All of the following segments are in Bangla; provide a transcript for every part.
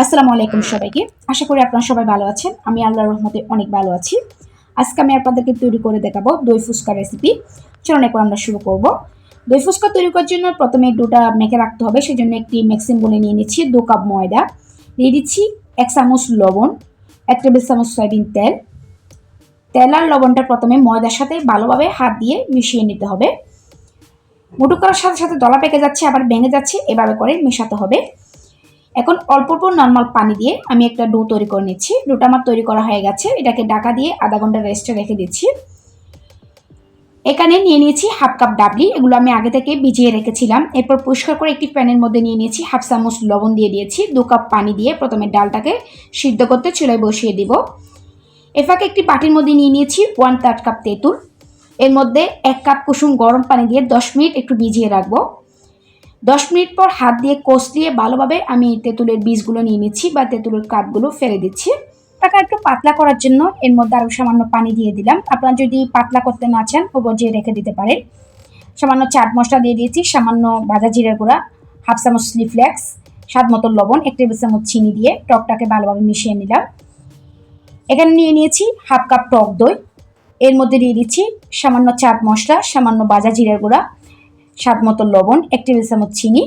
আসসালামু আলাইকুম সবাইকে। আশা করি আপনারা সবাই ভালো আছেন। আমি আল্লাহর রহমতে অনেক ভালো আছি। আজকে আমি আপনাদেরকে তৈরি করে দেখাবো দই ফুচকা রেসিপি। চলুন এখন আমরা শুরু করব। দই ফুচকা তৈরি করার জন্য প্রথমে ডোটা মেখে রাখতে হবে। সেজন্য একটি মিক্সিং বলে নিয়ে নিচ্ছি 2 কাপ ময়দা, দিয়ে দিচ্ছি 1 চামচ লবণ, 1 টেবিল চামচ সয়াবিন তেল। তেল আর লবণটা প্রথমে ময়দার সাথে ভালোভাবে হাত দিয়ে মিশিয়ে নিতে হবে। মুঠো করার সাথে সাথে দলা পেকে যাচ্ছে, আবার ভেঙে যাচ্ছে, এভাবে করে মেশাতে হবে। এখন অল্প অল্প নর্মাল পানি দিয়ে আমি একটা ডো তৈরি করে নিচ্ছি। ডোটা আমার তৈরি করা হয়ে গেছে। এটাকে ঢাকা দিয়ে আধা ঘন্টা রেস্টে রেখে দিচ্ছি। এখানে নিয়ে নিয়েছি হাফ কাপ ডাবলি, এগুলো আমি আগে থেকে ভিজিয়ে রেখেছিলাম। এরপর পরিষ্কার করে একটি প্যানের মধ্যে নিয়ে নিয়েছি, হাফ চামচ লবণ দিয়ে দিয়েছি, 2 কাপ পানি দিয়ে প্রথমে ডালটাকে সিদ্ধ করতে চুলায় বসিয়ে দিব। এফাকে একটি বাটির মধ্যে নিয়ে নিয়েছি 1/3 কাপ তেঁতুল, এর মধ্যে 1 কাপ কুসুম গরম পানি দিয়ে 10 মিনিট একটু ভিজিয়ে রাখবো। 10 মিনিট পর হাত দিয়ে কষলিয়ে ভালোভাবে আমি তেঁতুলের বীজগুলো নিয়ে নিচ্ছি বা তেঁতুলের কাঠগুলো ফেলে দিচ্ছি। টাকা একটু পাতলা করার জন্য এর মধ্যে আরও সামান্য পানি দিয়ে দিলাম। আপনারা যদি পাতলা করতে না চান ও বজিয়ে রেখে দিতে পারেন। সামান্য চাট মশলা দিয়ে দিয়েছি, সামান্য ভাজা জিরার গুঁড়া, হাফ চামচ চিলি ফ্লেক্স, স্বাদ মতো লবণ, 1 টেবিল চামচ চিনি দিয়ে টকটাকে ভালোভাবে মিশিয়ে নিলাম। এখানে নিয়ে নিয়েছি হাফ কাপ টক দই, এর মধ্যে দিয়ে দিচ্ছি সামান্য চাট মশলা, সামান্য ভাজা জিরার গুঁড়া, স্বাদ মতো লবণ, 1 টেবিল চামচ চিনি।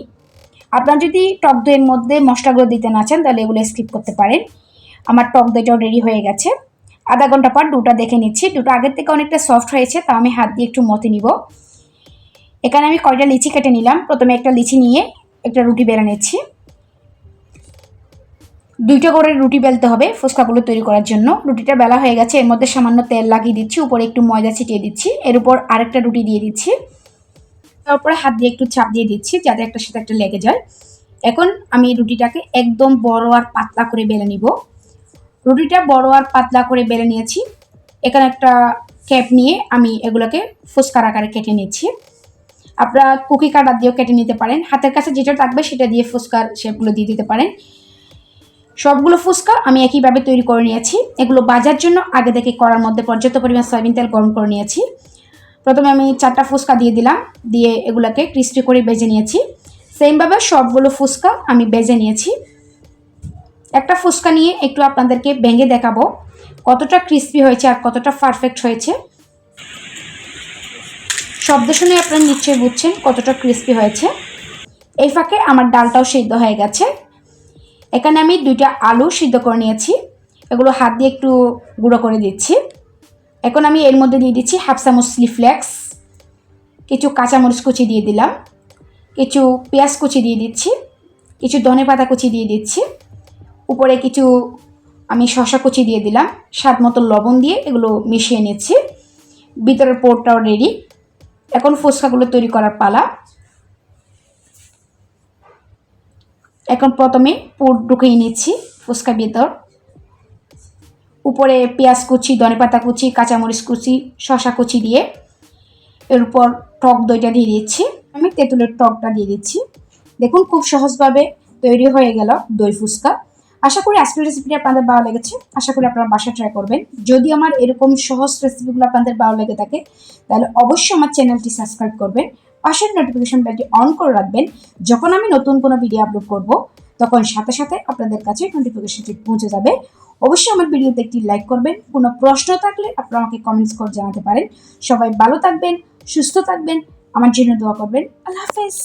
আপনারা যদি টক দইয়ের মধ্যে মশলাগুলো দিতে না চান তাহলে এগুলো স্কিপ করতে পারেন। আমার টক দইটাও রেডি হয়ে গেছে। আধা ঘন্টা পর ডোটা দেখে নিচ্ছি। ডোটা আগের থেকে অনেকটা সফট হয়েছে, তা আমি হাত দিয়ে একটু মতে নিব। এখানে আমি কয়টা লিচি কেটে নিলাম। প্রথমে একটা লিচি নিয়ে একটা রুটি বেলে নিচ্ছি। 2টা করে রুটি বেলতে হবে ফুচকাগুলো তৈরি করার জন্য। রুটিটা বেলা হয়ে গেছে, এর মধ্যে সামান্য তেল লাগিয়ে দিচ্ছি, উপরে একটু ময়দা ছিটিয়ে দিচ্ছি, এর উপর আরেকটা রুটি দিয়ে দিচ্ছি, তারপরে হাত দিয়ে একটু চাপ দিয়ে দিচ্ছি যাতে একটার সাথে একটা লেগে যায়। এখন আমি রুটিটাকে একদম বড় আর পাতলা করে বেলে নিব। রুটিটা বড় আর পাতলা করে বেলে নিয়েছি। এখানে একটা ক্যাপ নিয়ে আমি এগুলোকে ফুচকার আকারে কেটে নিচ্ছি। আপনারা কুকি কাটার দিয়েও কেটে নিতে পারেন, হাতের কাছে যেটা থাকবে সেটা দিয়ে ফুচকার শেপগুলো দিয়ে দিতে পারেন। সবগুলো ফুচকা আমি একইভাবে তৈরি করে নিয়েছি। এগুলো ভাজার জন্য আগে থেকে কড়ার মধ্যে পর্যাপ্ত পরিমাণ সয়াবিন তেল গরম করে নিয়েছি। প্রথমে আমি 4টা ফুচকা দিয়ে দিলাম, দিয়ে এগুলোকে ক্রিস্পি করে ভেজে নিয়েছি। সেমভাবে সবগুলো ফুচকা আমি ভেজে নিয়েছি। একটা ফুচকা নিয়ে একটু আপনাদেরকে ভেঙে দেখাবো কতটা ক্রিস্পি হয়েছে আর কতটা পারফেক্ট হয়েছে। শব্দ শুনে আপনারা নিশ্চয়ই বুঝছেন কতটা ক্রিস্পি হয়েছে। এই ফাঁকে আমার ডালটাও সিদ্ধ হয়ে গেছে। এখানে আমি 2টা আলু সিদ্ধ করে নিয়েছি, এগুলো হাত দিয়ে একটু গুঁড়ো করে দিচ্ছি। এখন আমি এর মধ্যে দিয়ে দিচ্ছি হাফ চামচ চিলি ফ্লেক্স, কিছু কাঁচামরিচ কুচি দিয়ে দিলাম, কিছু পেঁয়াজ কুচি দিয়ে দিচ্ছি, কিছু ধনেপাতা কুচি দিয়ে দিচ্ছি, উপরে কিছু আমি শসা কুচি দিয়ে দিলাম, স্বাদ মতো লবণ দিয়ে এগুলো মিশিয়ে নিচ্ছি। ভিতরের পোরটাও রেডি। এখন ফুচকাগুলো তৈরি করার পালা। এখন প্রথমে পুর ঢুকিয়ে নিচ্ছি ফুচকা ভিতর। উপরে পেঁয়াজ কুচি, ধনেপাতা কুচি, কাঁচামরিচ কুচি, শসা কুচি দিয়ে এর উপর টক দইটা দিয়ে দিচ্ছি। আমি তেঁতুলের টকটা দিয়ে দিচ্ছি। দেখুন খুব সহজভাবে তৈরি হয়ে গেল দই ফুচকা। আশা করি আজকের রেসিপিটি আপনাদের ভালো লেগেছে। আশা করি আপনারা বাসায় ট্রাই করবেন। যদি আমার এরকম সহজ রেসিপিগুলো আপনাদের ভালো লেগে থাকে তাহলে অবশ্যই আমার চ্যানেলটি সাবস্ক্রাইব করবেন, পাশের নোটিফিকেশন বেলটি অন করে রাখবেন। যখন আমি নতুন কোনো ভিডিও আপলোড করব তখন সাথে সাথে আপনাদের কাছে নোটিফিকেশনটি পৌঁছে যাবে। অবশ্যই আমার ভিডিওতে একটি লাইক করবেন। কোনো প্রশ্ন থাকলে আপনারা আমাকে কমেন্টস করে জানাতে পারেন। সবাই ভালো থাকবেন, সুস্থ থাকবেন, আমার জন্য দোয়া করবেন। আল্লাহ হাফেজ।